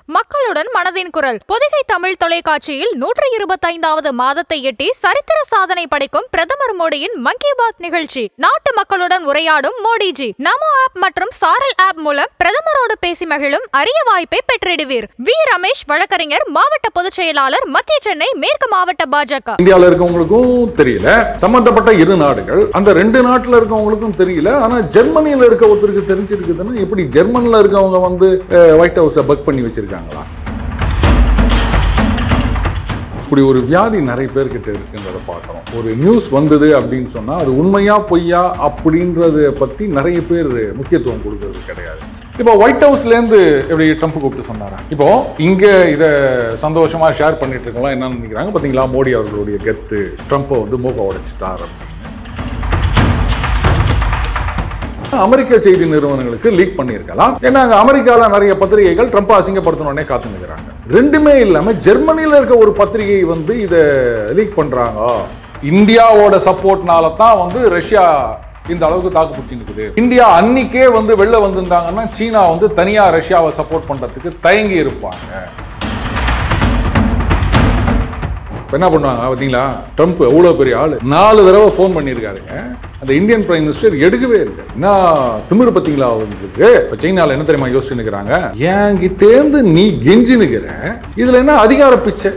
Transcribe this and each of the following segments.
மக்களுடன் மனதின் குரல் பொதிகை தமிழ் தொலைக்காட்சியில் 125வது மாதத்தை எட்டி சரித்திர சாதனை படைக்கும் பிரதமர் மோடியின் மன் கி பாத் நிகழ்ச்சி. நாட்டு மக்களுடன் உரையாடும் மோடிஜி நமோ ஆப் மற்றும் சாரல் ஆப் மூலம் பிரதமரோடு பேசி மகிழும் அரிய வாய்ப்பை பெற்றிடுவீர். வி ரமேஷ் வழக்கறிஞர், மாவட்ட பொதுச் செயலாளர், மத்திய சென்னை மேற்கு மாவட்ட பாஜக. இந்தியாவில் இருக்கவங்களுக்கும் தெரியல, சம்பந்தப்பட்ட இரு நாடுகள், அந்த ரெண்டு நாட்டுல இருக்கவங்களுக்கும் தெரியல. ஆனா ஜெர்மனியில இருக்க ஒருத்தருக்கு தெரிஞ்சிருக்குதுன்னா எப்படி ஜெர்மன்ல இருக்கவங்க வந்து ஒயிட் ஹவுஸை பக் பண்ணி வச்சிருக்காங்க? இப்படி ஒரு வியாதி நிறைய பேர்கிட்ட இருக்குன்றத பார்க்குறோம். ஒரு நியூஸ் வந்தது அப்படின்னு சொன்னா அது உண்மையா பொய்யா அப்படின்றத பத்தி நிறைய பேர் முக்கியத்துவம் கொடுக்கறது கிடையாது. இப்போ ஒயிட் ஹவுஸ்லேருந்து எப்படி ட்ரம்ப் கூப்பிட்டு சொன்னாரா? இப்போ இங்க இதை சந்தோஷமா ஷேர் பண்ணிட்டு இருக்கலாம். என்னன்னு நினைக்கிறாங்க பார்த்தீங்களா, மோடி அவர்களுடைய கெத்து, ட்ரம்ப்பை வந்து மூக்க உடைச்சிட்டார் அப்படின்னு அமெரிக்க செய்தி நிறுவனங்களுக்கு லீக் பண்ணியிருக்கலாம். ஏன்னா அங்க அமெரிக்கால நிறைய பத்திரிகைகள் ட்ரம்ப்பை அசிங்கப்படுத்தணும்னே காத்து நிற்கிறாங்க. ரெண்டுமே இல்லாம ஜெர்மனியில இருக்க ஒரு பத்திரிகை வந்து இதை லீக் பண்றாங்க. இந்தியாவோட சப்போர்ட்னால தான் வந்து ரஷ்யா இந்த அளவுக்கு தாக்கு பிடிச்சிருக்குது. இந்தியா அன்னைக்கே வந்து வெளில வந்திருந்தாங்கன்னா சீனா வந்து தனியா ரஷ்யாவை சப்போர்ட் பண்றதுக்கு தயங்கி இருப்பாங்க. என்ன பண்ணுவாங்க பார்த்தீங்களா, ட்ரம்ப் எவ்வளோ பெரிய ஆள், 4 தடவை ஃபோன் பண்ணியிருக்காருங்க. அந்த இந்தியன் பிரைம் மினிஸ்டர் எடுக்கவே இல்லை. என்ன திமிரு பார்த்தீங்களா அவங்களுக்கு? இப்போ சைனாவில் என்ன தெரியுமா யோசிச்சு நிற்கிறாங்க, என்கிட்டேருந்து நீ கெஞ்சி நிற்கிற, இதில் என்ன அதிகார பிச்சை?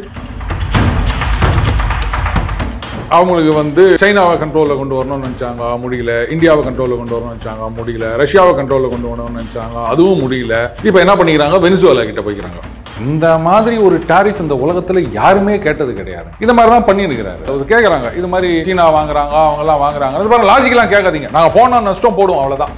அவங்களுக்கு வந்து சைனாவை கண்ட்ரோலில் கொண்டு வரணும்னு நினச்சாங்க, முடியல. இந்தியாவை கண்ட்ரோலில் கொண்டு வரணும்னு நினச்சாங்க, முடியல. ரஷ்யாவை கண்ட்ரோலில் கொண்டு வரணும்னு நினச்சாங்க, அதுவும் முடியல. இப்போ என்ன பண்ணிக்கிறாங்க, வெனிசுவேலா கிட்ட போய்க்கிறாங்க. இந்த மாதிரி ஒரு டாரிஃப் இந்த உலகத்தில் யாருமே கேட்டது கிடையாது. இந்த மாதிரி தான் பண்ணியிருக்கிறாரு. கேட்குறாங்க, இது மாதிரி சீனா வாங்குறாங்க, அவங்கெல்லாம் வாங்குறாங்க. அது பாருங்க, லாஜிக்கெல்லாம் கேட்காதீங்க, நாங்கள் போனால் நஷ்டம் போடுவோம், அவ்வளோதான்.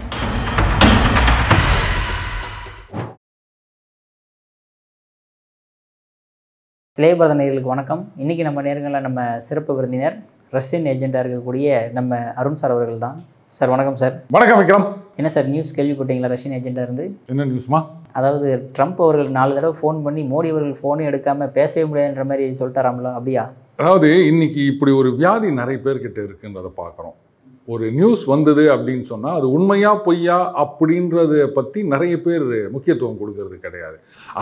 இளையபாரத நேயர்களுக்கு வணக்கம். இன்றைக்கி நம்ம நேரங்களில் நம்ம சிறப்பு விருந்தினர் ரஷ்யன் ஏஜெண்டாக இருக்கக்கூடிய நம்ம அருண் சார் அவர்கள் தான். சார் வணக்கம். சார் வணக்கம் விக்ரம். என்ன சார் நியூஸ் கேள்விப்பட்டீங்களா? ரஷ்யன் ஏஜெண்டாக இருந்து என்ன நியூஸ்மா? அதாவது ட்ரம்ப் அவர்கள் 4 தடவை ஃபோன் பண்ணி மோடி அவர்கள் ஃபோனே எடுக்காமல் பேசவே முடியாதுன்ற மாதிரி சொல்லிட்டாராம்ல, அப்படியா? அதாவது இன்னைக்கு இப்படி ஒரு வியாதி நிறைய பேர்கிட்ட இருக்குன்றதை பார்க்குறோம். ஒரு நியூஸ் வந்தது அப்படின்னு சொன்னால் அது உண்மையா பொய்யா அப்படின்றத பற்றி நிறைய பேர் முக்கியத்துவம் கொடுக்கறது கிடையாது.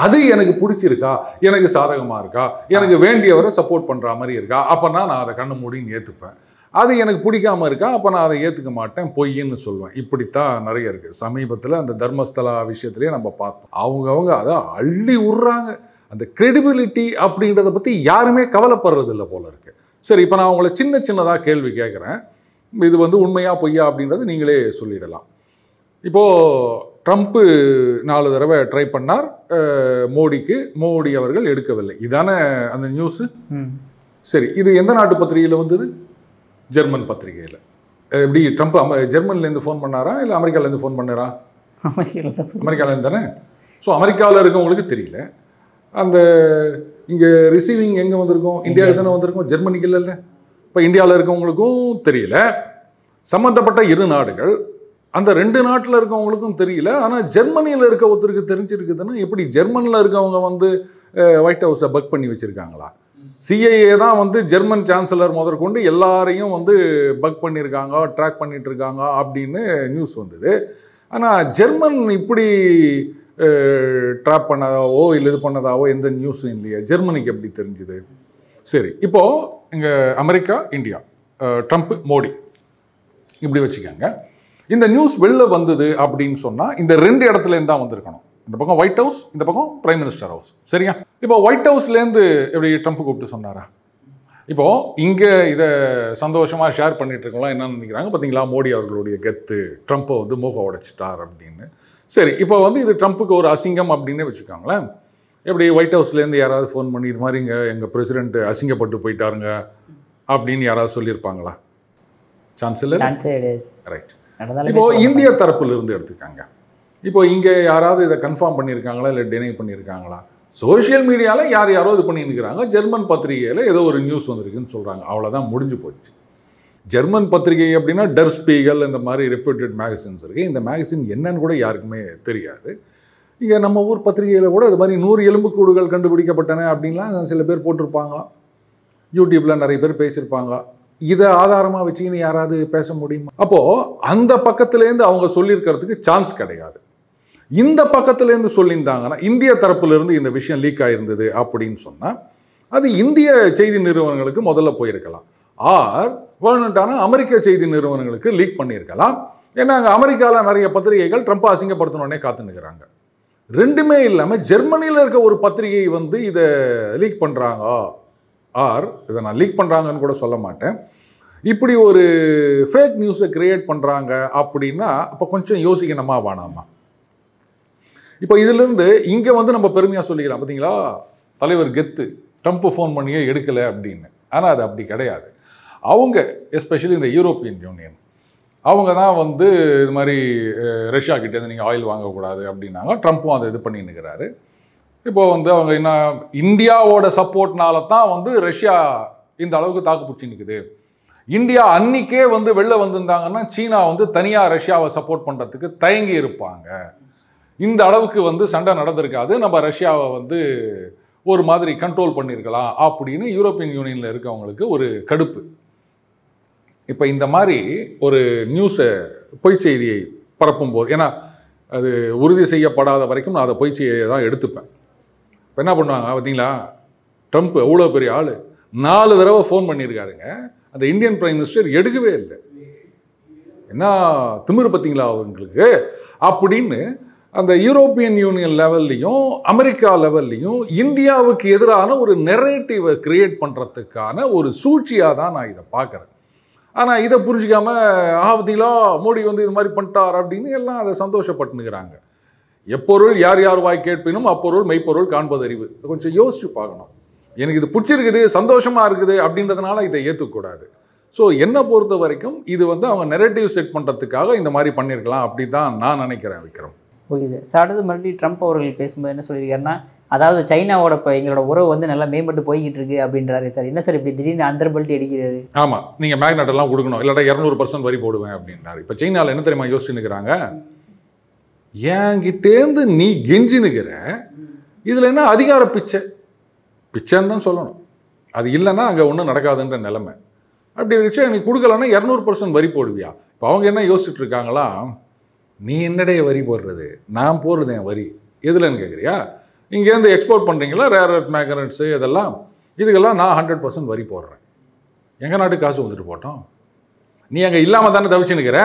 அது எனக்கு பிடிச்சிருக்கா, எனக்கு சாதகமாக இருக்கா, எனக்கு வேண்டியவரை சப்போர்ட் பண்ணுற மாதிரி இருக்கா, அப்போனா நான் அதை கண்ணு மூடின்னு ஏற்றுப்பேன். அது எனக்கு பிடிக்காமல் இருக்கா, அப்போ நான் அதை ஏற்றுக்க மாட்டேன், பொய்ன்னு சொல்லுவேன். இப்படித்தான் நிறைய இருக்குது. சமீபத்தில் அந்த தர்மஸ்தலா விஷயத்துலேயே நம்ம பார்த்தோம். அவங்கவுங்க அதை அள்ளி விட்றாங்க. அந்த கிரெடிபிலிட்டி அப்படின்றத பற்றி யாருமே கவலைப்படுறது இல்லை போல இருக்கு. சரி, இப்போ நான் உங்களை சின்னதாக கேள்வி கேட்குறேன். இது வந்து உண்மையா பொய்யா அப்படின்றது நீங்களே சொல்லிடலாம். இப்போது ட்ரம்ப்பு 4 தடவை ட்ரை பண்ணார், மோடி அவர்கள் எடுக்கவில்லை. இதானே அந்த நியூஸு? சரி, இது எந்த நாட்டு பத்திரிகையில் வந்தது? ஜெர்மன் பத்திரிகையில். எப்படி ட்ரம்ப் ஜெர்மன்லேருந்து ஃபோன் பண்ணாரா இல்லை அமெரிக்காவிலேருந்து ஃபோன் பண்ணாரா? அமெரிக்காவிலேருந்து தானே. ஸோ அமெரிக்காவில் இருக்கவங்களுக்கு தெரியல. அந்த இங்கே ரிசீவிங் எங்கே வந்திருக்கோம்? இந்தியாவுக்கு தானே வந்திருக்கோம், ஜெர்மனிக்கு இல்லைல்ல. இப்போ இந்தியாவில் இருக்கவங்களுக்கும் தெரியல, சம்மந்தப்பட்ட இரு நாடுகள், அந்த 2 நாட்டில் இருக்கவங்களுக்கும் தெரியல. ஆனால் ஜெர்மனியில் இருக்க ஒருத்தருக்கு தெரிஞ்சிருக்குதுன்னா எப்படி ஜெர்மனியில் இருக்கவங்க வந்து ஒயிட் ஹவுஸை பக் பண்ணி வச்சுருக்காங்களா? சிஐஏ தான் வந்து ஜெர்மன் சான்சலர் முதற்கொண்டு எல்லாரையும் வந்து பக் பண்ணியிருக்காங்க, ட்ராக் பண்ணிட்டு இருக்காங்க அப்படின்னு நியூஸ் வந்தது. ஆனால் ஜெர்மன் இப்படி ட்ராப் பண்ணதாவோ இல்லை இது பண்ணதாவோ எந்த நியூஸும் இல்லையா? ஜெர்மனிக்கு எப்படி தெரிஞ்சுது? சரி, இப்போது இங்கே அமெரிக்கா, இந்தியா, ட்ரம்ப், மோடி இப்படி வச்சுக்காங்க. இந்த நியூஸ் வெளில வந்தது அப்படின்னு சொன்னால் இந்த 2 இடத்துலேருந்து தான் வந்திருக்கணும். இந்த பக்கம் ஒயிட் ஹவுஸ், இந்த பக்கம் பிரைம் மினிஸ்டர் ஹவுஸ். சரியா? இப்போ ஒயிட் ஹவுஸ்லேருந்து எப்படி ட்ரம்ப் கூப்பிட்டு சொன்னாரா? இப்போது இங்கே இதை சந்தோஷமாக ஷேர் பண்ணிட்டு இருக்கலாம். என்னன்னு நினைக்கிறாங்க பார்த்தீங்களா, மோடி அவர்களுடைய கெத்து, ட்ரம்ப்பை வந்து மூக்க உடைச்சிட்டார் அப்படின்னு. சரி, இப்போ வந்து இது ட்ரம்ப்புக்கு ஒரு அசிங்கம் அப்படின்னு வச்சுக்காங்களேன். எப்படி ஒயிட் ஹவுஸ்லேருந்து யாராவது ஃபோன் பண்ணி இது மாதிரி எங்கள் பிரசிடென்ட் அசிங்கப்பட்டு போயிட்டாருங்க அப்படின்னு யாராவது சொல்லியிருப்பாங்களா? சான்ஸ் இல்லை. ரைட். இப்போ இந்திய தரப்புல இருந்து எடுத்துக்காங்க. இப்போ இங்கே யாராவது இதை கன்ஃபார்ம் பண்ணியிருக்காங்களா இல்லை டினை பண்ணியிருக்காங்களா? சோஷியல் மீடியாவில் யாரோ இது பண்ணியிருக்கிறாங்க. ஜெர்மன் பத்திரிகையில் ஏதோ ஒரு நியூஸ் வந்திருக்குன்னு சொல்கிறாங்க, அவ்வளோதான், முடிஞ்சு போச்சு. ஜெர்மன் பத்திரிகை அப்படின்னா டர் ஸ்பீகல், இந்த மாதிரி ரெப்யூட்டட் மேகசின்ஸ் இருக்குது. இந்த மேகசின் என்னன்னு கூட யாருக்குமே தெரியாது. இங்கே நம்ம ஊர் பத்திரிகையில் கூட இது மாதிரி 100 எலும்புக்கூடுகள் கண்டுபிடிக்கப்பட்டன அப்படின்லாம் சில பேர் போட்டிருப்பாங்க. யூடியூப்பில் நிறைய பேர் பேசியிருப்பாங்க. இதை ஆதாரமாக வச்சுக்கின்னு யாராவது பேச முடியுமா? அப்போது அந்த பக்கத்துலேருந்து அவங்க சொல்லியிருக்கிறதுக்கு சான்ஸ் கிடையாது. இந்த பக்கத்துலேருந்து சொல்லியிருந்தாங்கன்னா, இந்திய தரப்பிலிருந்து இந்த விஷயம் லீக் ஆகிருந்தது அப்படின்னு சொன்னால் அது இந்திய செய்தி நிறுவனங்களுக்கு முதல்ல போயிருக்கலாம். ஆர் வேணுன்ட்டான அமெரிக்க செய்தி நிறுவனங்களுக்கு லீக் பண்ணியிருக்கலாம். ஏன்னா அங்கே அமெரிக்காவில் நிறைய பத்திரிகைகள் ட்ரம்ப்பை அசிங்கப்படுத்தணுன்னே காத்துனுக்கிறாங்க. ரெண்டுமே இல்லாமல் ஜெர்மனியில் இருக்க ஒரு பத்திரிகை வந்து இதை லீக் பண்ணுறாங்க. ஆர் இதை நான் லீக் பண்ணுறாங்கன்னு கூட சொல்ல மாட்டேன். இப்படி ஒரு ஃபேக் நியூஸை கிரியேட் பண்ணுறாங்க அப்படின்னா அப்போ கொஞ்சம் யோசிக்கணுமா வேணாமா? இப்போ இதிலிருந்து இங்கே வந்து நம்ம பெருமையாக சொல்லிக்கலாம், பார்த்தீங்களா தலைவர் கெத்து, ட்ரம்ப் ஃபோன் பண்ணியே எடுக்கலை அப்படின்னு. ஆனால் அது அப்படி கிடையாது. அவங்க எஸ்பெஷலி இந்த யூரோப்பியன் யூனியன் அவங்க தான் வந்து இது மாதிரி ரஷ்யா கிட்டேருந்து நீங்கள் ஆயில் வாங்கக்கூடாது அப்படின்னாங்க. ட்ரம்ப்பும் அதை இது பண்ணின்னுக்கிறாரு. இப்போது வந்து அவங்க என்ன, இந்தியாவோட சப்போர்ட்னால தான் வந்து ரஷ்யா இந்த அளவுக்கு தாக்கு பிடிச்சி நிற்குது. இந்தியா அன்னிக்கே வந்து வெளில வந்திருந்தாங்கன்னா சீனா வந்து தனியாக ரஷ்யாவை சப்போர்ட் பண்ணுறதுக்கு தயங்கி இருப்பாங்க. இந்த அளவுக்கு வந்து சண்டை நடந்திருக்காது, நம்ம ரஷ்யாவை வந்து ஒரு மாதிரி கண்ட்ரோல் பண்ணியிருக்கலாம் அப்படின்னு யூரோப்பியன் யூனியனில் இருக்கவங்களுக்கு ஒரு கடுப்பு. இப்போ இந்த மாதிரி ஒரு நியூஸை பொய் செய்தியை பரப்பும் போது, ஏன்னா அது உறுதி செய்யப்படாத வரைக்கும் நான் அதை பொய் செய்தியை தான் எடுத்துப்பேன். இப்போ என்ன பண்ணுவாங்க பார்த்தீங்களா, ட்ரம்ப் எவ்வளோ பெரிய ஆள், 4 தடவை ஃபோன் பண்ணியிருக்காருங்க, அந்த இந்தியன் பிரைம் மினிஸ்டர் எடுக்கவே இல்லை. என்ன திமிரு பார்த்தீங்களா அவங்களுக்கு அப்படின்னு அந்த யூரோப்பியன் யூனியன் லெவல்லையும் அமெரிக்கா லெவல்லையும் இந்தியாவுக்கு எதிரான ஒரு நெரேட்டிவை கிரியேட் பண்ணுறதுக்கான ஒரு சூழ்ச்சியாக தான் நான் இதை பார்க்குறேன். ஆனால் இதை புரிஞ்சிக்காம பார்த்தீங்களா மோடி வந்து இது மாதிரி பண்ணிட்டார் அப்படின்னு எல்லாம் அதை சந்தோஷப்பட்டுனுக்கிறாங்க. எப்பொருள் யார் யார் வாய் கேட்பினும் அப்பொருள் மெய்ப்பொருள் காண்பதறிவு. கொஞ்சம் யோசிச்சு பார்க்கணும். எனக்கு இது பிடிச்சிருக்குது, சந்தோஷமாக இருக்குது அப்படின்றதுனால இதை ஏற்றுக்கூடாது. ஸோ என்னை பொறுத்த வரைக்கும் இது வந்து அவங்க நெரேட்டிவ் செட் பண்ணுறதுக்காக இந்த மாதிரி பண்ணியிருக்கலாம் அப்படி தான் நான் நினைக்கிறேன் விக்ரம். Okay sir. அடுத்தது மறுபடியும் ட்ரம்ப் அவர்கள் பேசும்போது என்ன சொல்லியிருக்காருன்னா, அதாவது சைனாவோட இப்போ எங்களோட உறவு வந்து நல்லா மேம்பட்டு போய்கிட்டு இருக்கு அப்படின்றாரு சார். என்ன சார் இப்படி திடீர்னு அந்தர் பல்ட்டி அடிக்கிறாரு? ஆமாம், நீங்கள் மேக்னெட் எல்லாம் கொடுக்கணும், இல்லாட்டா 200% வரி போடுவேன் அப்படின்றாரு. இப்போ சைனாவில் என்ன தெரியுமா யோசிச்சுன்னுக்கிறாங்க, என்கிட்டேருந்து நீ கெஞ்சினுக்கிற, இதில் என்ன அதிகார பிச்சைன்னு தான் சொல்லணும். அது இல்லைன்னா அங்கே ஒன்றும் நடக்காதுன்ற நிலைமை. அப்படி இருந்துச்சு, எனக்கு கொடுக்கலன்னா 200% வரி போடுவியா? இப்போ அவங்க என்ன யோசிச்சுட்டு இருக்காங்களா, நீ என்னடைய வரி போடுறது, நான் போடுறது என் வரி எதுலன்னு கேட்குறியா? இங்கேருந்து எக்ஸ்போர்ட் பண்ணுறீங்களா ரேர் எர்த் மேக்னட்ஸு இதெல்லாம், இதுக்கெல்லாம் நான் 100% வரி போடுறேன். எங்கள் நாட்டுக்கு காசு வந்துட்டு போட்டோம், நீ அங்கே இல்லாமல் தானே தவிச்சுன்னுக்கிற.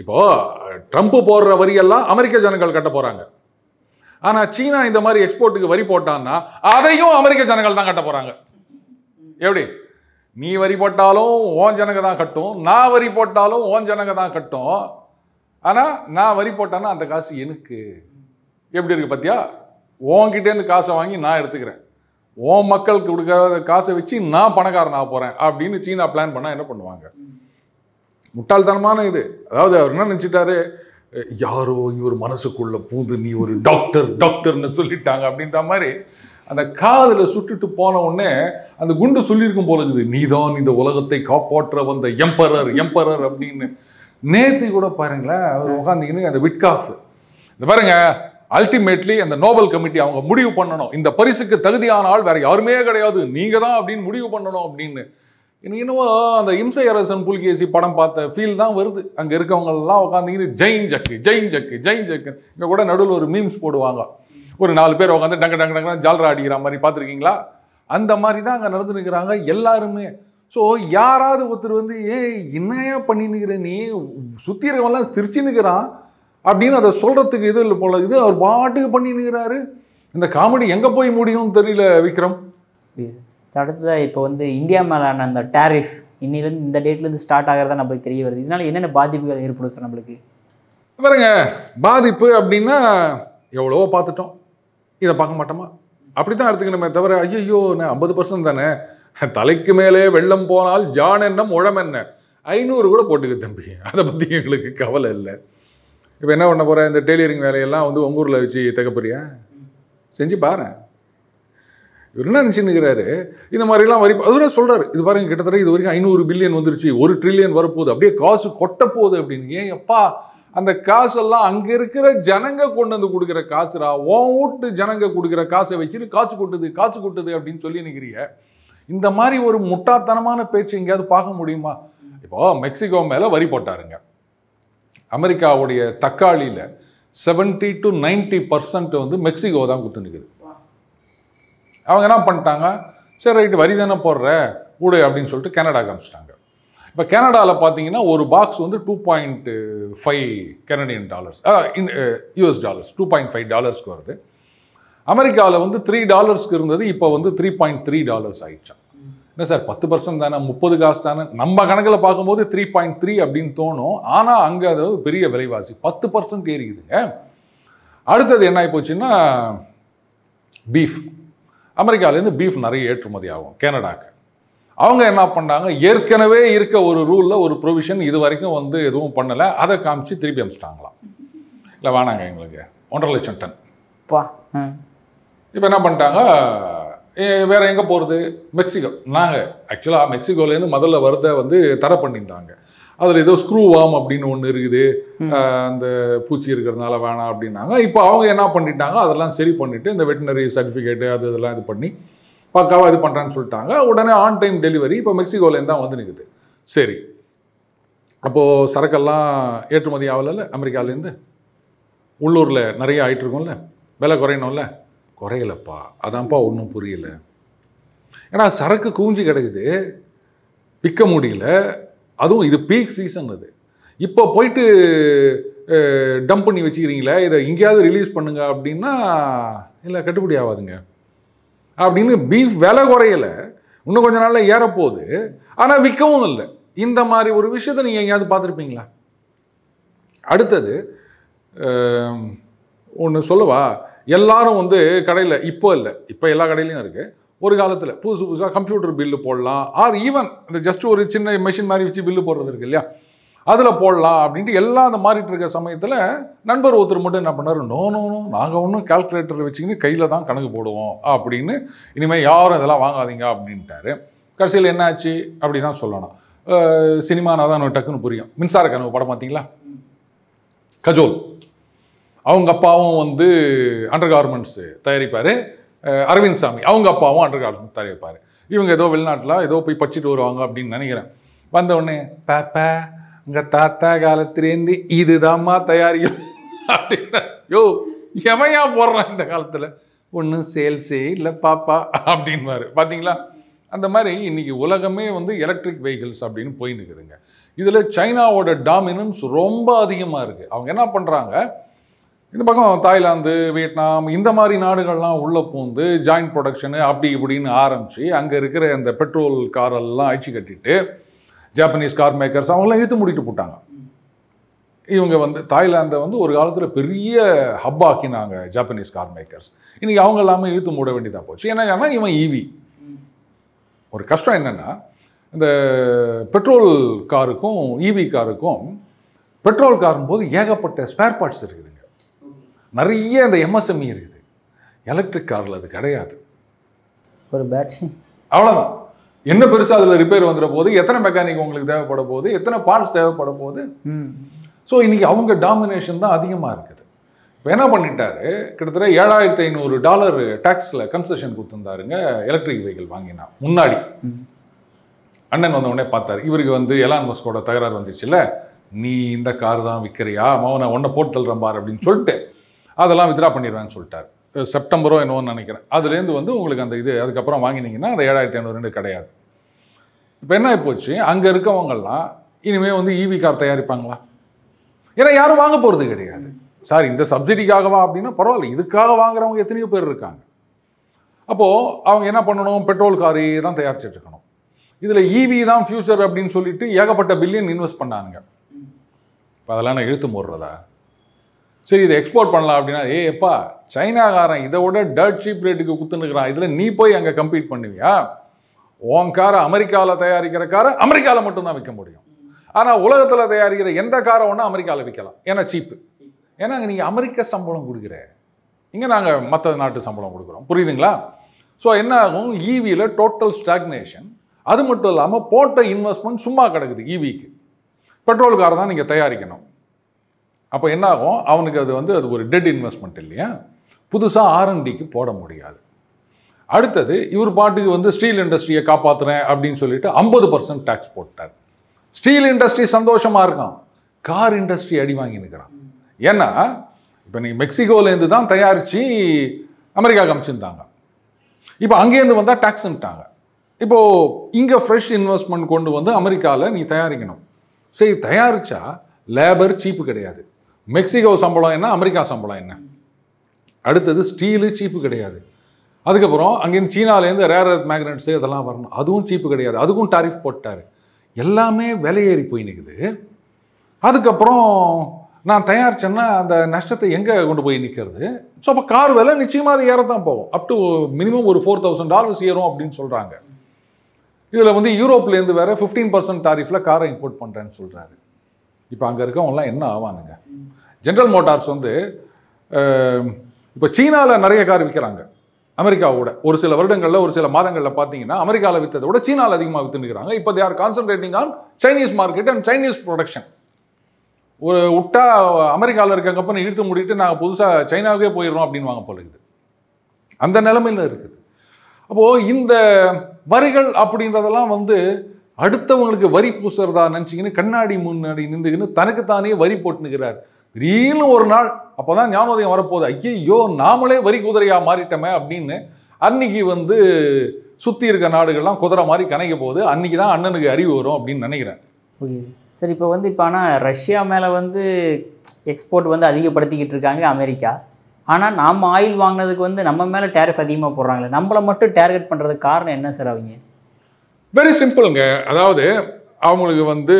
இப்போது ட்ரம்ப் போடுற வரியெல்லாம் அமெரிக்க ஜனங்கள் கட்ட போகிறாங்க. ஆனால் சீனா இந்த மாதிரி எக்ஸ்போர்ட்டுக்கு வரி போட்டான்னா அதையும் அமெரிக்க ஜனங்கள் தான் கட்ட போகிறாங்க. எப்படி? நீ வரி போட்டாலும் ஓன் ஜனங்க தான் கட்டும், நான் வரி போட்டாலும் ஓன் ஜனங்க தான் கட்டும். ஆனால் நான் வரி போட்டான்னா அந்த காசு எனக்கு எப்படி இருக்குது பார்த்தியா? உன்கிட்டேருந்து காசை வாங்கி நான் எடுத்துக்கிறேன், உன் மக்களுக்கு கொடுக்காத காசை வச்சு நான் பணக்காரன் ஆக போகிறேன் அப்படின்னு சீனா பிளான் பண்ணால் என்ன பண்ணுவாங்க? முட்டாள்தனமான இது. அதாவது அவர் என்ன நினச்சிட்டாரு, யாரோ இவர் மனசுக்குள்ள பூந்து நீ ஒரு டாக்டர்னு சொல்லிட்டாங்க அப்படின்ற மாதிரி அந்த காதில் சுட்டுட்டு போன உடனே அந்த குண்டு சொல்லியிருக்கும் போல இருக்குது, நீதான் இந்த உலகத்தை காப்பாற்ற வந்த எம்பரர் அப்படின்னு. நேற்று கூட பாருங்களேன், அவர் உட்காந்துக்கின்னு அந்த விட்காஃப் இந்த பாருங்க, அல்டிமேட்லி அந்த நோபல் கமிட்டி அவங்க முடிவு பண்ணணும், இந்த பரிசுக்கு தகுதியான ஆள் வேற யாருமே கிடையாது, நீங்க தான் அப்படின்னு முடிவு பண்ணணும் அப்படின்னு. எனக்கு என்னவோ அந்த இம்சை அரசன் புலிகேசி படம் பார்த்த ஃபீல் தான் வருது. அங்கே இருக்கவங்கெல்லாம் உட்காந்துக்கிட்டு ஜெயின் ஜக்கு. இங்கே கூட நடுவில் ஒரு மீம்ஸ் போடுவாங்க, ஒரு 4 பேர் உட்காந்து டங்க ஜால்ரா அடிக்கிற மாதிரி பார்த்துருக்கீங்களா? அந்த மாதிரி தான் அங்கே நடந்து நிற்கிறாங்க எல்லாருமே. ஸோ யாராவது ஒருத்தர் வந்து என்னையா பண்ணின்னுக்கிற நீ, சுற்றி இருக்கவெல்லாம் சிரிச்சுன்னுக்கிறான் அப்படின்னு அதை சொல்கிறதுக்கு இது இல்லை போல இது. அவர் பாட்டுக்கு பண்ணின்னுக்கிறாரு. இந்த காமெடி எங்கே போய் முடியும்னு தெரியல விக்ரம். அடுத்ததாக இப்போ வந்து இந்தியா மேலான அந்த டேரிஃப் இன்னிலேருந்து இந்த டேட்லேருந்து ஸ்டார்ட் ஆகிறதா நம்மளுக்கு தெரிய வருது. இதனால் என்னென்ன பாதிப்புகள் ஏற்படும் சார் நம்மளுக்கு? பாருங்க, பாதிப்பு அப்படின்னா எவ்வளவோ பார்த்துட்டோம், இதை பார்க்க மாட்டோமா அப்படி தான் எடுத்துக்கணுமே தவிர, ஐயோ நான் 50% தானே, தலைக்கு மேலே வெள்ளம் போனால் ஜான் என்ன முழம் என்ன, 500 கூட போட்டுக்க தம்பி, அதை பற்றி எங்களுக்கு கவலை இல்லை. இப்போ என்ன பண்ண போகிற, இந்த டெய்லரிங் வேலையெல்லாம் வந்து உங்கள் ஊரில் வச்சு தைக்கப்போறியா? செஞ்சு பாரு. இவர் என்ன நினச்சின்னுக்கிறாரு, இந்த மாதிரிலாம் வரி அதுவே சொல்கிறாரு. இது பாருங்க, கிட்டத்தட்ட இது வரைக்கும் 500 பில்லியன் வந்துருச்சு, 1 ட்ரில்லியன் வரப்போகுது, அப்படியே காசு கொட்ட போகுது அப்படின்னு. ஏன் அப்பா, அந்த காசெல்லாம் அங்கே இருக்கிற ஜனங்க கொண்டு வந்து கொடுக்குற காசுரா, உன் வீட்டு ஜனங்க கொடுக்குற காசை வச்சுட்டு காசு கொட்டுது அப்படின்னு சொல்லி நிற்கிறீங்க. இந்த மாதிரி ஒரு முட்டாத்தனமான பேச்சு எங்கேயாவது பார்க்க முடியுமா? இப்போ மெக்சிகோ மேலே வரி போட்டாருங்க. அமெரிக்காவுடைய தக்காளியில் 70 to 90% வந்து மெக்சிகோ தான் குத்து நிற்குது. அவங்க என்ன பண்ணிட்டாங்க, சரி ரைட்டு வரி தானே போடுற ஊடு அப்படின்னு சொல்லிட்டு கனடாக்கு அனுப்பிச்சிட்டாங்க. இப்போ கனடாவில் பார்த்தீங்கன்னா ஒரு பாக்ஸ் வந்து $2.5 கனடியன் டாலர்ஸ், US டாலர்ஸ் $2.5 வருது. அமெரிக்காவில் வந்து $3 இருந்தது, இப்போ வந்து $3.3 ஆயிடுச்சான். என்ன சார் 10% தானே, 30 காசு தானே, நம்ம கணக்கில் பார்க்கும்போது 3.3 அப்படின்னு தோணும். ஆனால் அங்கே அது பெரிய விலைவாசி 10% ஏறிக்குதுங்க. அடுத்தது என்ன ஆகி போச்சுன்னா பீஃப். அமெரிக்காவிலேருந்து பீஃப் நிறைய ஏற்றுமதி ஆகும் கனடாக்கு. அவங்க என்ன பண்ணாங்க, ஏற்கனவே இருக்க ஒரு ரூலில் ஒரு ப்ரொவிஷன் இது வரைக்கும் வந்து எதுவும் பண்ணலை, அதை காமிச்சு திருப்பி அனுப்பிச்சிட்டாங்களாம். இல்லை வேணாங்க எங்களுக்கு 1.5 லட்சம் டன். இப்போ என்ன பண்ணிட்டாங்க, வேறு எங்கே போகிறது, மெக்சிகோ. நாங்கள் ஆக்சுவலாக மெக்சிகோலேருந்து முதல்ல வரதை வந்து தடை பண்ணியிருந்தாங்க. அதில் ஏதோ ஸ்க்ரூ வார்ம் அப்படின்னு ஒன்று இருக்குது, அந்த பூச்சி இருக்கிறதுனால வேணாம் அப்படின்னாங்க. இப்போ அவங்க என்ன பண்ணிட்டாங்க, அதெல்லாம் சரி பண்ணிவிட்டு இந்த வெட்டினரி சர்டிஃபிகேட்டு அது இதெல்லாம் இது பண்ணி பக்காவாக இது பண்ணுறான்னு சொல்லிட்டாங்க. உடனே ஆன் டைம் டெலிவரி இப்போ மெக்சிகோலேருந்து தான் வந்து நிற்குது. சரி, அப்போது சரக்கெல்லாம் ஏற்றுமதி ஆகலைல்ல அமெரிக்காவிலேருந்து, உள்ளூரில் நிறைய ஆகிட்டு இருக்கும்ல, விலை குறையணும்ல, குறையலப்பா. அதான்ப்பா ஒன்றும் புரியல. ஏன்னா சரக்கு குவிஞ்சு கிடக்குது, விற்க முடியல. அதுவும் இது பீக் சீசன். அது இப்போ போயிட்டு டம்ப் பண்ணி வச்சுக்கிறீங்களே, இதை எங்கேயாவது ரிலீஸ் பண்ணுங்க அப்படின்னா இல்லை கட்டுப்படி ஆகாதுங்க அப்படின்னு. பீஃப் விலை குறையலை, இன்னும் கொஞ்ச நாளில் ஏறப்போகுது, ஆனால் விற்கவும் இல்லை. இந்த மாதிரி ஒரு விஷயத்தை நீங்கள் எங்கேயாவது பார்த்துருப்பீங்களா? அடுத்தது ஒன்று சொல்லவா, எல்லாரும் வந்து கடையில் இப்போ இல்லை, இப்போ எல்லா கடையிலையும் இருக்குது. ஒரு காலத்தில் புதுசாக கம்ப்யூட்டர் பில்லு போடலாம், ஆர் ஈவன் இந்த ஜஸ்ட் ஒரு சின்ன மெஷின் மாதிரி வச்சு பில்லு போடுறது இருக்கு இல்லையா, அதில் போடலாம் அப்படின்ட்டு எல்லாம் அந்த மாறிட்டு இருக்க சமயத்தில் நண்பர் ஒருத்தர் மட்டும் என்ன பண்ணார், நோ நோ நோ நாங்கள் ஒன்றும் கால்குலேட்டர் வச்சுக்கின்னு கையில் தான் கணக்கு போடுவோம் அப்படின்னு, இனிமேல் யாரும் இதெல்லாம் வாங்காதீங்க அப்படின்ட்டாரு. கடைசியில் என்ன ஆச்சு அப்படி தான் சொல்லணும். சினிமானா தான் டக்குன்னு புரியும். மின்சார கனவு படம் பார்த்தீங்களா, கஜோல் அவங்க அப்பாவும் வந்து அண்டர் கார்மெண்ட்ஸ் தயாரிப்பார், அரவிந்த் சாமி அவங்க அப்பாவும் அண்டர் கார்மெண்ட்ஸ் தயாரிப்பார். இவங்க ஏதோ வெளிநாட்டில் ஏதோ போய் படிச்சுட்டு வருவாங்க அப்படின்னு நினைக்கிறேன். வந்தவுடனே பாப்பா உங்கள் தாத்தா காலத்துலேருந்து இதுதாம்மா தயாரிக்கும் அப்படின்னா, யோ எமையா போடுறான் இந்த காலத்தில், ஒன்றும் சேல்ஸே இல்லை பாப்பா அப்படின்வாரு. பார்த்தீங்களா, அந்த மாதிரி இன்னைக்கு உலகமே வந்து எலக்ட்ரிக் வெஹிக்கிள்ஸ் அப்படின்னு போயின்னு இருக்குதுங்க. இதில் சைனாவோட டாமினன்ஸ் ரொம்ப அதிகமாக இருக்குது. அவங்க என்ன பண்ணுறாங்க, இந்த பக்கம் தாய்லாந்து, வியட்நாம் இந்த மாதிரி நாடுகள்லாம் உள்ளே பூந்து ஜாயிண்ட் ப்ரொடக்ஷனு அப்படி இப்படின்னு ஆரம்பித்து அங்கே இருக்கிற அந்த பெட்ரோல் காரெல்லாம் அழிச்சு கட்டிட்டு ஜாப்பனீஸ் கார் மேக்கர்ஸ் அவங்களாம் இழுத்து மூடிட்டு போட்டாங்க. இவங்க வந்து தாய்லாந்தை வந்து ஒரு காலத்தில் பெரிய ஹப் ஆக்கினாங்க ஜாப்பனீஸ் கார் மேக்கர்ஸ். இன்றைக்கி அவங்க எல்லாமே இழுத்து மூட வேண்டியதாக போச்சு. ஏன்னா இவன் ஈவி. ஒரு கஷ்டம் என்னென்னா, இந்த பெட்ரோல் காருக்கும் ஈவி காருக்கும், பெட்ரோல் காரும் போது ஏகப்பட்ட ஸ்பேர் பார்ட்ஸ் இருக்குதுங்க, நிறைய இந்த எம்எஸ்எம்இ இருக்குது. எலக்ட்ரிக் காரில் அது கிடையாது. ஒரு பேட்டரி அவ்வளோதான். என்ன பெருசாக அதில் ரிப்பேர் வந்துட போது, எத்தனை மெக்கானிக் உங்களுக்கு தேவைப்பட போகுது, எத்தனை பார்ட்ஸ் தேவைப்பட போகுது. ஸோ இன்றைக்கி அவங்க டாமினேஷன் தான் அதிகமாக இருக்குது. இப்போ என்ன பண்ணிட்டாரு, கிட்டத்தட்ட $7,500 டேக்ஸில் கன்செஷன் கொடுத்துருந்தாருங்க எலக்ட்ரிக் வெஹிக்கிள் வாங்கினா. முன்னாடி அண்ணன் வந்த உடனே பார்த்தாரு, இவருக்கு வந்து எலான் மஸ்கோட தகராறு வந்துச்சுல்ல, நீ இந்த கார் தான் விற்கிறியா, மவனை ஒன்றை போட்டு தள்ளுறம்பார் அப்படின்னு சொல்லிட்டு அதெல்லாம் வித்ரா பண்ணிடுவேன்னு சொல்லிட்டார். செப்டம்பரோ என்னவோன்னு நினைக்கிறேன். அதுலேருந்து வந்து உங்களுக்கு அந்த இது அதுக்கப்புறம் வாங்கினீங்கன்னா அந்த 7,500 கிடையாது. இப்போ என்ன ஆகிப்போச்சு, அங்கே இருக்கவங்கெல்லாம் இனிமேல் வந்து ஈவி கார் தயாரிப்பாங்களா? ஏன்னா யாரும் வாங்க போகிறது கிடையாது. சார் இந்த சப்சிடிக்காகவா அப்படின்னா பரவாயில்ல, இதுக்காக வாங்குறவங்க எத்தனையோ பேர் இருக்காங்க. அப்போது அவங்க என்ன பண்ணணும், பெட்ரோல் காரே தான் தயாரிச்சுட்டு இருக்கணும். இதில் ஈவி தான் ஃபியூச்சர் அப்படின்னு சொல்லிட்டு ஏகப்பட்ட பில்லியன் இன்வெஸ்ட் பண்ணானுங்க. இப்போ அதெல்லாம் நான் இழுத்து மூடுறதா? சரி இதை எக்ஸ்போர்ட் பண்ணலாம் அப்படின்னா, எப்பா சைனாக்காரன் இதை விட டர்ட் சீப் ரேட்டுக்கு குத்துனுக்கிறான், இதில் நீ போய் அங்கே கம்பீட் பண்ணுவியா? உன் காரை அமெரிக்காவில் தயாரிக்கிற காரை அமெரிக்காவில் மட்டும்தான் விற்க முடியும். ஆனால் உலகத்தில் தயாரிக்கிற எந்த காரை ஒன்றா அமெரிக்காவில் விற்கலாம். ஏன்னா சீப்பு. ஏன்னா அங்கே நீங்கள் அமெரிக்க சம்பளம் கொடுக்குற, இங்கே நாங்கள் மற்ற நாட்டு சம்பளம் கொடுக்குறோம். புரியுதுங்களா? ஸோ என்ன ஆகும், ஈவியில் டோட்டல் ஸ்டாக்னேஷன். அது மட்டும் இல்லாமல் போட்ட இன்வெஸ்ட்மெண்ட் சும்மா கிடக்குது. ஈவிக்கு பெட்ரோல் காரை தான் நீங்கள் தயாரிக்கணும். அப்போ என்ன ஆகும், அவனுக்கு அது ஒரு டெட் இன்வெஸ்ட்மெண்ட் இல்லையா? புதுசாக R&Dக்கு போட முடியாது. அடுத்தது இவர் பாட்டுக்கு ஸ்டீல் இண்டஸ்ட்ரியை காப்பாற்றுறேன் அப்படின்னு சொல்லிட்டு 50% டேக்ஸ் போட்டார். ஸ்டீல் இண்டஸ்ட்ரி சந்தோஷமாக இருக்கான், கார் இண்டஸ்ட்ரி அடி வாங்கி நிற்கிறான். ஏன்னா இப்போ நீங்கள் மெக்சிகோலேருந்து தான் தயாரித்து அமெரிக்காவுக்கு அனுப்பிச்சிருந்தாங்க. இப்போ அங்கேருந்து வந்தால் டேக்ஸ்ன்ட்டாங்க. இப்போது இங்கே ஃப்ரெஷ் இன்வெஸ்ட்மெண்ட் கொண்டு வந்து அமெரிக்காவில் நீ தயாரிக்கணும். சரி, தயாரித்தா லேபர் சீப்பு கிடையாது. மெக்சிகோ சம்பளம் என்ன, அமெரிக்கா சம்பளம் என்ன? அடுத்தது ஸ்டீலு சீப்பு கிடையாது. அதுக்கப்புறம் அங்கேருந்து சீனாலேருந்து ரேர் எர்த் மேக்னட்ஸு இதெல்லாம் வரணும், அதுவும் சீப்பு கிடையாது. அதுக்கும் டாரிஃப் போட்டார். எல்லாமே விலையேறி போய் நிற்குது. அதுக்கப்புறம் நான் தயாரிச்சேன்னா அந்த நஷ்டத்தை எங்கே கொண்டு போய் நிற்கிறது? ஸோ அப்போ கார் விலை நிச்சயமாக அது ஏறத்தான் போகும். அப் டு மினிமம் ஒரு $4,000 ஏறும் அப்படின்னு சொல்கிறாங்க. இதில் வந்து யூரோப்லேருந்து வேறு 15% டாரிஃபில் காரை இம்போர்ட் பண்ணுறேன்னு சொல்கிறாரு. இப்போ அங்கே இருக்கவங்களாம் என்ன ஆவானுங்க? ஜென்ரல் மோட்டார்ஸ் வந்து இப்போ சீனாவில் நிறைய கார் விற்கிறாங்க அமெரிக்காவோட. ஒரு சில வருடங்களில் ஒரு சில மாதங்களில் பார்த்தீங்கன்னா அமெரிக்காவில் விற்றதை விட சீனாவில் அதிகமாக விற்றுக்கிறாங்க. இப்போ they are concentrating on Chinese market and Chinese production. ஒரு விட்டா அமெரிக்காவில் இருக்க கம்பெனி இழுத்து மூடிட்டு நாங்கள் புதுசாக சைனாவுக்கே போயிடுறோம் அப்படின்னு வாங்க போல இருக்குது. அந்த நிலைமையில் இருக்குது. அப்போது இந்த வரிகள் அப்படின்றதெல்லாம் வந்து அடுத்தவங்களுக்கு வரி பூசுறதா நினச்சிக்கின்னு கண்ணாடி முன்னாடி நின்றுக்கின்னு தனக்குத்தானே வரி போட்டுனுக்கிறார். திடீர்னு ஒரு நாள் அப்போ தான் ஞாபகம் வரப்போகுது, ஐயோ நாமளே வரி குதிரையாக மாறிட்டோமே அப்படின்னு. அன்னைக்கு வந்து சுற்றி இருக்க நாடுகள்லாம் குதிரை மாதிரி கணக்க போகுது. அன்னைக்கு தான் அண்ணனுக்கு அறிவு வரும் அப்படின்னு நினைக்கிறேன். Okay sir. இப்போ வந்து இப்போ ஆனால் ரஷ்யா மேலே வந்து எக்ஸ்போர்ட் வந்து அதிகப்படுத்திக்கிட்டு இருக்காங்க அமெரிக்கா. ஆனால் நாம் ஆயில் வாங்கினதுக்கு வந்து நம்ம மேலே டேரிஃப் அதிகமாக போடுறாங்களே, நம்மளை மட்டும் டார்கெட் பண்ணுறதுக்கு காரணம் என்ன சார்? அவங்க வெரி சிம்பிளுங்க. அதாவது அவங்களுக்கு வந்து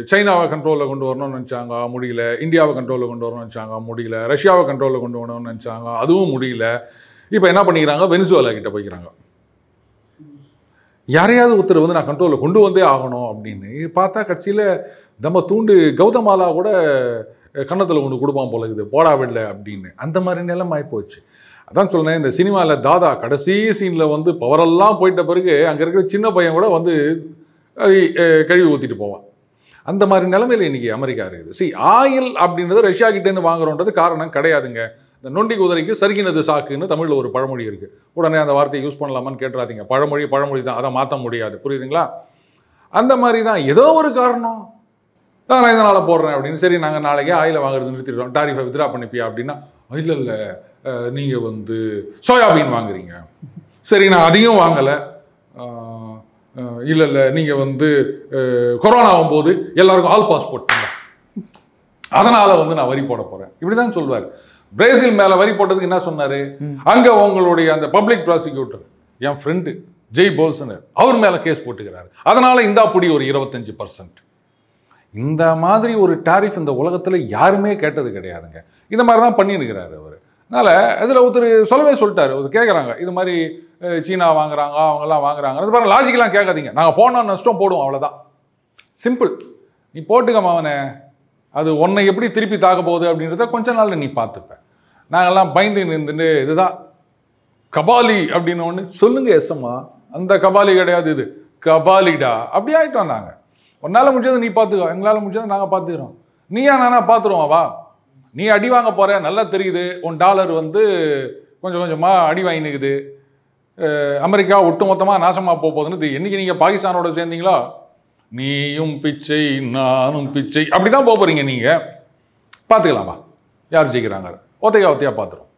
சைனாவை கண்ட்ரோலில் கொண்டு வரணும்னு நினச்சாங்க, முடியல. இந்தியாவை கண்ட்ரோலில் கொண்டு வரணும்னு நினச்சாங்க, முடியல. ரஷ்யாவை கண்ட்ரோலில் கொண்டு வரணும்னு நினச்சாங்க, அதுவும் முடியல. இப்போ என்ன பண்ணிக்கிறாங்க, வெனிசுவேலா கிட்ட போய்க்கிறாங்க. யாரையாவது ஒருத்தர் வந்து நான் கண்ட்ரோலில் கொண்டு வந்தே ஆகணும் அப்படின்னு பார்த்தா கட்சியில் நம்ம தூண்டு கௌதமாலா கூட கன்னத்தில் கொண்டு கொடுப்பான் போல இருக்குது, போடா விடல அப்படின்னு. அந்த மாதிரி நிலைமை ஆகிப்போச்சு. அதான் சொன்னேன், இந்த சினிமாவில் தாதா கடைசி சீனில் வந்து பவரெல்லாம் போயிட்ட பிறகு அங்கே இருக்கிற சின்ன பையன் கூட வந்து கழுவி ஊற்றிட்டு போவான். அந்த மாதிரி நிலைமையில் இன்றைக்கி அமெரிக்கா இருக்குது. ஆயில் அப்படின்றது ரஷ்யா கிட்டேருந்து வாங்குறோன்றது காரணம் கிடையாதுங்க. இந்த நொண்டி குதிரைக்கு சறுக்கினது சாக்குன்னு தமிழில் ஒரு பழமொழி இருக்குது. உடனே அந்த வார்த்தையை யூஸ் பண்ணலாமான்னு கேட்டுறாதீங்க. பழமொழி தான், அதை மாற்ற முடியாது. புரியுதுங்களா? அந்த மாதிரி தான் ஏதோ ஒரு காரணம் நான் இதனால் போடுறேன் அப்படின்னு. சரி, நாங்கள் நாளைக்கே ஆயிலை வாங்குறது நிறுத்திடுறோம், டாரிஃபை வித்ரா பண்ணிப்பியா அப்படின்னா, இல்லை நீங்கள் வந்து சோயாபீன் வாங்குறீங்க. சரி, நான் அதையும் வாங்கலை. இல்லை நீங்கள் வந்து கொரோனா ஆகும்போது எல்லாருக்கும் ஆல் பாஸ் போட்டுங்க, அதனால் வந்து நான் வரி போட போகிறேன் இப்படி தான் சொல்வார். பிரேசில் மேலே வரி போட்டதுக்கு என்ன சொன்னார்? அங்கே உங்களுடைய அந்த பப்ளிக் ப்ராசிக்யூட்டர் என் ஃப்ரெண்டு ஜெய் போல்சனர் அவர் மேலே கேஸ் போட்டுக்கிறாரு, அதனால் இந்த அப்படி ஒரு 25%. இந்த மாதிரி ஒரு டாரிஃப் இந்த உலகத்தில் யாருமே கேட்டது கிடையாதுங்க. இந்த மாதிரி தான் பண்ணியிருக்கிறாரு அவர். அதனால் இதில் ஒருத்தர் சொல்லவே சொல்லிட்டாரு. ஒருத்தர் கேட்குறாங்க, இது மாதிரி சீனா வாங்குறாங்க, அவங்கெல்லாம் வாங்குறாங்க, அது பாருங்க லாஜிக்கெலாம் கேட்காதீங்க, நாங்கள் போனால் நஷ்டம் போடுவோம், அவ்வளோதான், சிம்பிள். நீ போட்டுக்கமா அவனை, அது உன்னை எப்படி திருப்பி தாக்க போகுது அப்படின்றத கொஞ்ச நாளில் நீ பார்த்துப்பேன். நாங்கள்லாம் பயந்து நின்றுட்டு இதுதான் கபாலி அப்படின்னு ஒன்று சொல்லுங்க. எஸ்எம்மா, அந்த கபாலி கிடையாது, இது கபாலிடா அப்படி ஆகிட்டோம் நாங்கள். உன்னால் முடிஞ்சது நீ பார்த்துக்கோ, எங்களால் முடிஞ்சதை நாங்கள் பார்த்துக்கிறோம். நீயா நானா பார்த்துருவோம். வா, நீ அடி வாங்க போகிற, நல்லா தெரியுது. உன் டாலர் வந்து கொஞ்சம் கொஞ்சமாக அடி வாங்கினுக்குது. அமெரிக்கா ஒட்டு மொத்தமாக நாசமாக போகுதுன்னு என்னைக்கு நீங்கள் பாகிஸ்தானோட சேர்ந்தீங்களோ, நீயும் பிச்சை நானும் பிச்சை அப்படி தான் போகிறீங்க. நீங்கள் பார்த்துக்கலாமா யார் ஜெயிக்கிறாங்க, ஒத்தையாக பார்த்துரும்.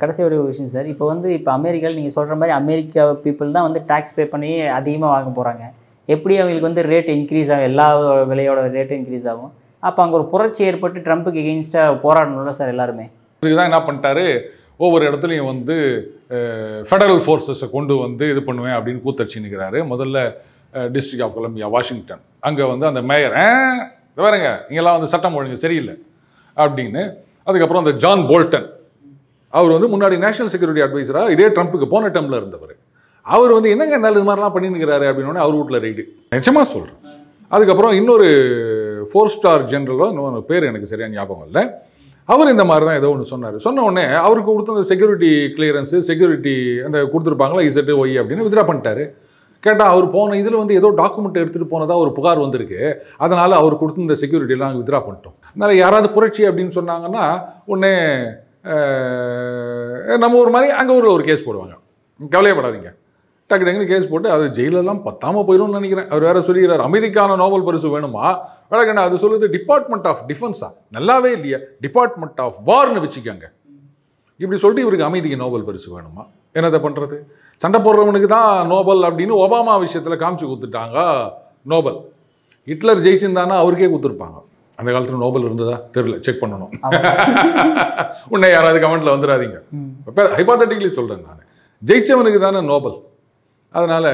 கடைசி ஒரு விஷயம் சார், இப்போ வந்து இப்போ அமெரிக்காவில் நீங்கள் சொல்கிற மாதிரி அமெரிக்கா பீப்புள் தான் வந்து டேக்ஸ் பே பண்ணி அதிகமாக வாங்க போகிறாங்க. எப்படி அவங்களுக்கு வந்து ரேட் இன்க்ரீஸ் ஆகும், எல்லா விலையோட ரேட்டும் இன்க்ரீஸ் ஆகும். அப்போ அங்கே ஒரு புரட்சி ஏற்பட்டு ட்ரம்ப்புக்கு எகெயின்ஸ்டாக போராடணும்ல சார் எல்லாருமே. இதுக்கு தான் என்ன பண்ணிட்டாரு, ஒவ்வொரு இடத்துலையும் வந்து ஃபெடரல் ஃபோர்ஸஸை கொண்டு வந்து இது பண்ணுவேன் அப்படின்னு கூத்தடிச்சு நிற்கிறாரு. முதல்ல டிஸ்ட்ரிக்ட் ஆஃப் கொலம்பியா, வாஷிங்டன், அங்கே வந்து அந்த மேயர் இது வேறுங்க, இங்கெல்லாம் வந்து சட்டம் ஒழுங்கு சரியில்லை அப்படின்னு. அதுக்கப்புறம் அந்த ஜான் போல்டன், அவர் வந்து முன்னாடி நேஷனல் செக்யூரிட்டி அட்வைசராக இதே ட்ரம்ப்புக்கு போன டேர்மில் இருந்தவர். அவர் வந்து என்னங்க இருந்தாலும் இது மாதிரிலாம் பண்ணிருக்கிறாரு அப்படின்னு அவர் வீட்டில் ரைடு, நிச்சயமாக சொல்கிறேன். அதுக்கப்புறம் இன்னொரு 4-ஸ்டார் ஜென்ரலோ, இன்னொரு பேர் எனக்கு சரியான ஞாபகம் இல்லை, அவர் இந்த மாதிரி தான் ஏதோ ஒன்று சொன்னார். சொன்ன உடனே அவருக்கு கொடுத்த அந்த செக்யூரிட்டி கிளியரன்ஸு, செக்யூரிட்டி அந்த கொடுத்துருப்பாங்களா இசட்டு ஒய் அப்படின்னு வித்ரா பண்ணிட்டாரு. கேட்டால் அவர் போன இதில் வந்து ஏதோ டாக்குமெண்ட் எடுத்துகிட்டு போனதாக ஒரு புகார் வந்திருக்கு, அதனால் அவர் கொடுத்து இந்த செக்யூரிட்டியெல்லாம் நாங்கள் வித்ரா பண்ணிட்டோம். அதனால் யாராவது புரட்சி அப்படின்னு சொன்னாங்கன்னா உடனே நம்ம ஒரு மாதிரி அங்கே ஊரில் ஒரு கேஸ் போடுவாங்க. கவலையப்படாதீங்க, டக்கு டக்குன்னு கேஸ் போட்டு அது ஜெயிலெல்லாம் பத்தாமல் போயிடும்னு நினைக்கிறேன். அவர் வேற சொல்லிக்கிறார் அமைதிக்கான நோபல் பரிசு வேணுமா, வழக்கண்ணா அது சொல்லுது டிபார்ட்மெண்ட் ஆஃப் டிஃபென்ஸா, நல்லாவே இல்லையா, டிபார்ட்மெண்ட் ஆஃப் வார்னு வச்சுக்கோங்க. இப்படி சொல்லிட்டு இவருக்கு அமைதிக்கு நோபல் பரிசு வேணுமா? என்னதை பண்ணுறது, சண்டை போடுறவனுக்கு தான் நோபல் அப்படின்னு ஒபாமா விஷயத்தில் காமிச்சு கொடுத்துட்டாங்க நோபல். ஹிட்லர் ஜெயிச்சிருந்தானா அவருக்கே கொடுத்துருப்பாங்க. அந்த காலத்தில் நோபல் இருந்ததா தெரியல, செக் பண்ணணும். உன்னை யாராவது கமெண்ட்டில் வந்துடாதீங்க. இப்போ ஹைபாத்தட்டிக்கலி சொல்கிறேன் நான், ஜெயிச்சவனுக்கு தானே நோபல். அதனால்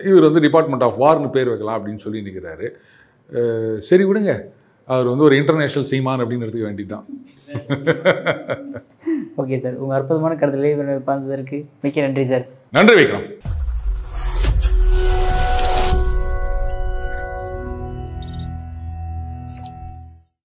இவர் வந்து டிபார்ட்மெண்ட் ஆஃப் வார்னு பேர் வைக்கலாம் அப்படின்னு சொல்லி நிற்கிறாரு. சரி விடுங்க, அவர் வந்து ஒரு இன்டர்நேஷ்னல் சீமான் அப்படின்னு எடுத்துக்க வேண்டியதுதான். ஓகே சார், உங்கள் அற்புதமான கருத்துக்களை பார்த்ததற்கு மிக்க நன்றி சார். நன்றி விக்ரம்.